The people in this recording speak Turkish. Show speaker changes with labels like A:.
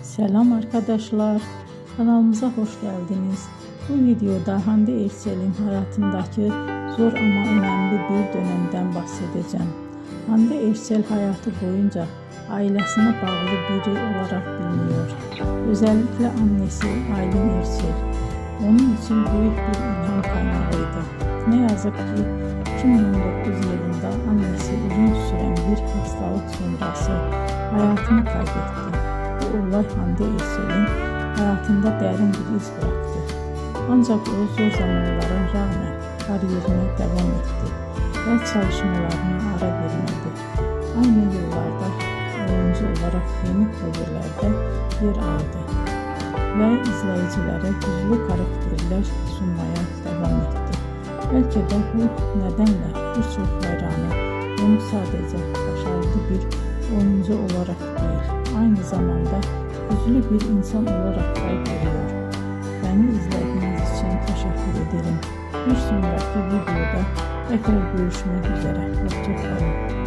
A: Selam arkadaşlar, kanalımıza hoş geldiniz. Bu videoda Hande Erçel'in hayatındaki zor ama önemli bir dönemden bahsedeceğim. Hande Erçel hayatı boyunca ailesine bağlı biri olarak biliniyor. Özellikle annesi Aylin Erçel onun için büyük bir ilham kaynağıydı. Ne yazık ki 2019 yılında annesi uzun süren bir hastalık sonrası hayatını kaybetti. Bu olay Hande Erçel'in hayatında derin bir iz bıraktı. Ancak o zor zamanlara rağmen kariyerine devam etti ve çalışmalarına ara vermedi. Aynı yıllarda oyuncu olarak yeni projelerde yer aldı ve izleyicilere güçlü karakterler sunmaya devam etti. Belki de bu nedenle birçok hayranı onu sadece başarılı bir oyuncu olarak değil, aynı zamanda güçlü bir insan olarak da görüyor. Beni izlediğiniz için teşekkür ederim. Bir sonraki videoda tekrar görüşmek üzere. Hoşça kalın.